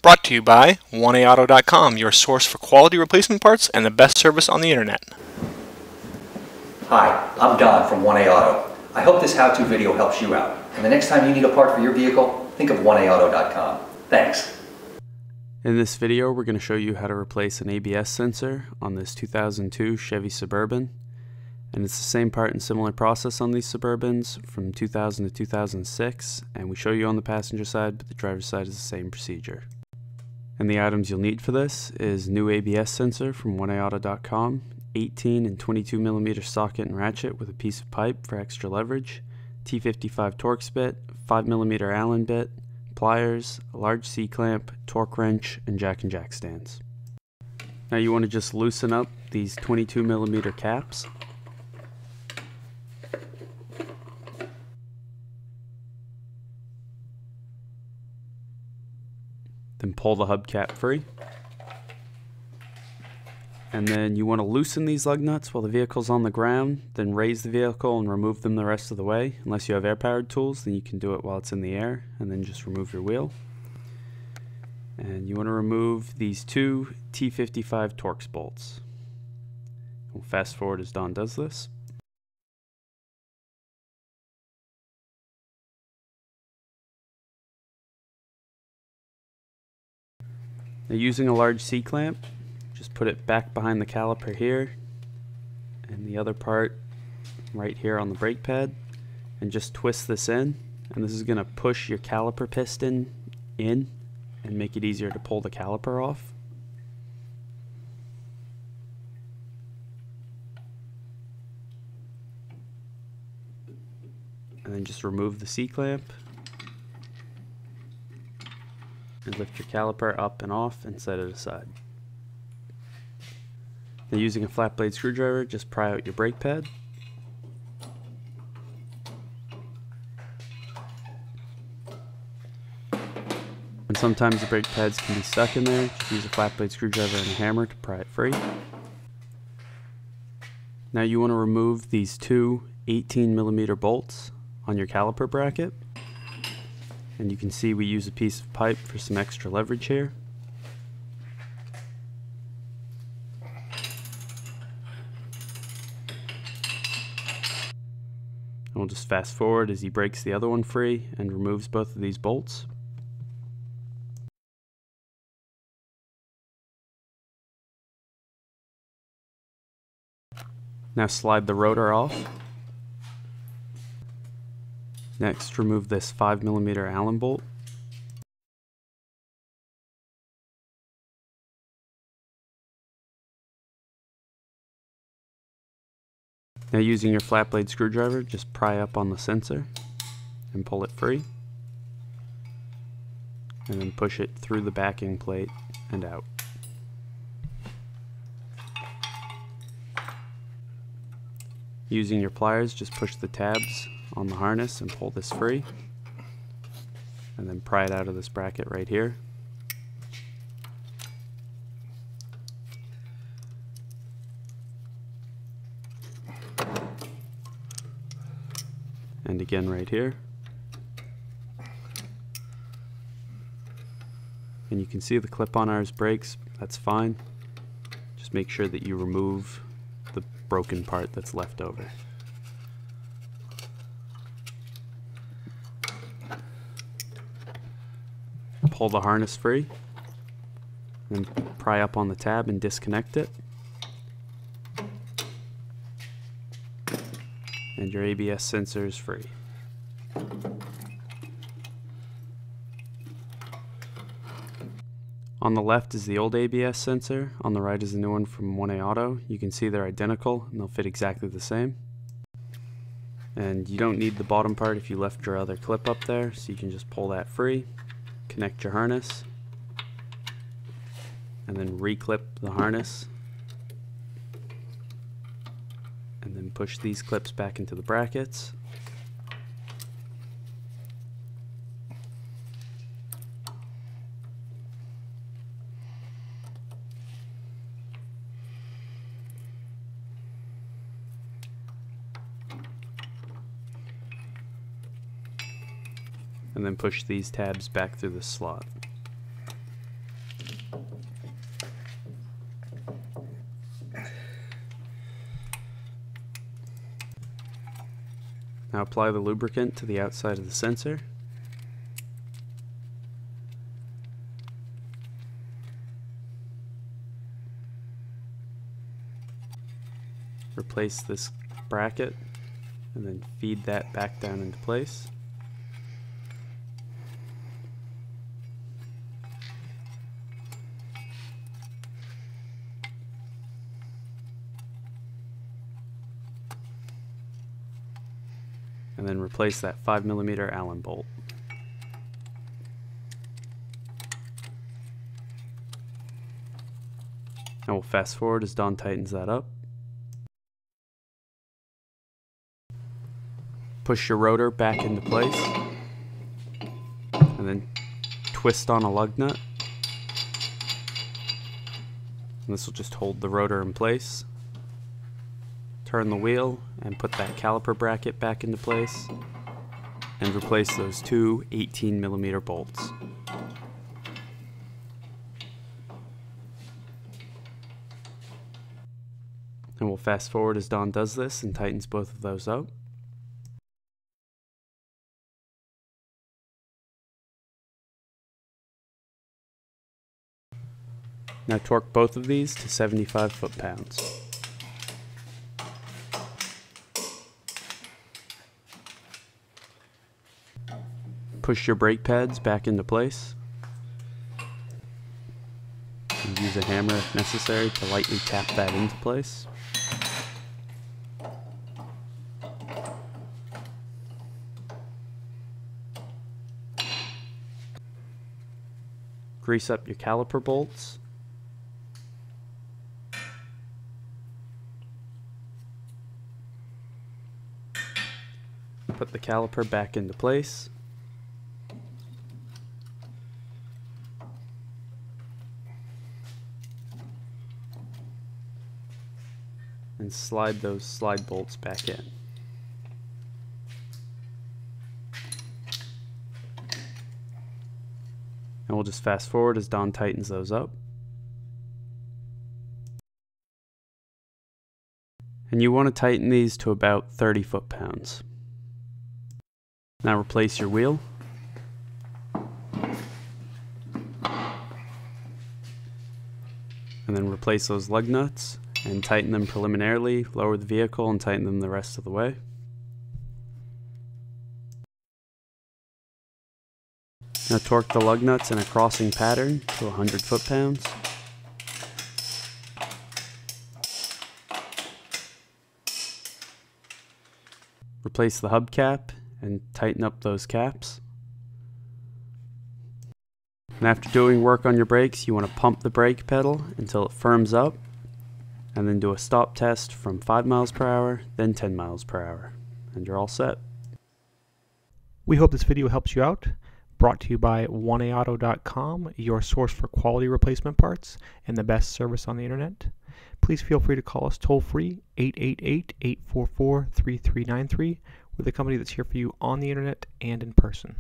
Brought to you by 1AAuto.com, your source for quality replacement parts and the best service on the internet. Hi, I'm Don from 1A Auto. I hope this how-to video helps you out. And the next time you need a part for your vehicle, think of 1AAuto.com. Thanks. In this video, we're going to show you how to replace an ABS sensor on this 2002 Chevy Suburban. And it's the same part and similar process on these Suburbans from 2000 to 2006. And we show you on the passenger side, but the driver's side is the same procedure. And the items you'll need for this is new ABS sensor from 1AAuto.com, 18 and 22mm socket and ratchet with a piece of pipe for extra leverage, T55 Torx bit, 5mm Allen bit, pliers, a large C-clamp, torque wrench, and jack stands. Now you want to just loosen up these 22mm caps. Then pull the hubcap free. And then you want to loosen these lug nuts while the vehicle's on the ground, then raise the vehicle and remove them the rest of the way. Unless you have air-powered tools, then you can do it while it's in the air, and then just remove your wheel. And you want to remove these two T55 Torx bolts. We'll fast forward as Don does this. Now, using a large C-clamp, just put it back behind the caliper here, and the other part right here on the brake pad, and just twist this in, and this is going to push your caliper piston in and make it easier to pull the caliper off. And then just remove the C-clamp and lift your caliper up and off and set it aside. Now, using a flat blade screwdriver, just pry out your brake pad. And sometimes the brake pads can be stuck in there. Just use a flat blade screwdriver and a hammer to pry it free. Now you want to remove these two 18mm bolts on your caliper bracket. And you can see we use a piece of pipe for some extra leverage here. And we'll just fast forward as he breaks the other one free and removes both of these bolts. Now slide the rotor off. Next, remove this 5mm Allen bolt. Now, using your flat blade screwdriver, just pry up on the sensor and pull it free. And then push it through the backing plate and out. Using your pliers, just push the tabs on the harness and pull this free, and then pry it out of this bracket right here. And again right here. And you can see the clip-on ours breaks. That's fine. Just make sure that you remove the broken part that's left over. Pull the harness free, and pry up on the tab and disconnect it. And your ABS sensor is free. On the left is the old ABS sensor, on the right is the new one from 1A Auto. You can see they're identical and they'll fit exactly the same. And you don't need the bottom part if you left your other clip up there, so you can just pull that free. Connect your harness, and then reclip the harness, and then push these clips back into the brackets. and then push these tabs back through the slot. Now apply the lubricant to the outside of the sensor. Replace this bracket and then feed that back down into place. And then replace that 5mm Allen bolt. And we'll fast forward as Don tightens that up. Push your rotor back into place, and then twist on a lug nut. And this will just hold the rotor in place. Turn the wheel and put that caliper bracket back into place, and replace those two 18mm bolts. And we'll fast forward as Don does this and tightens both of those up. Now torque both of these to 75 foot-pounds. Push your brake pads back into place. And use a hammer if necessary to lightly tap that into place. Grease up your caliper bolts. Put the caliper back into place. And slide those slide bolts back in. And we'll just fast forward as Don tightens those up. And you want to tighten these to about 30 foot-pounds. Now replace your wheel. And then replace those lug nuts and tighten them preliminarily, lower the vehicle and tighten them the rest of the way. Now torque the lug nuts in a crossing pattern to 100 foot-pounds. Replace the hubcap and tighten up those caps. And after doing work on your brakes, you want to pump the brake pedal until it firms up, and then do a stop test from 5 miles per hour, then 10 miles per hour, and you're all set. We hope this video helps you out. Brought to you by 1AAuto.com, your source for quality replacement parts and the best service on the internet. Please feel free to call us toll-free, 888-844-3393. We're the company that's here for you on the internet and in person.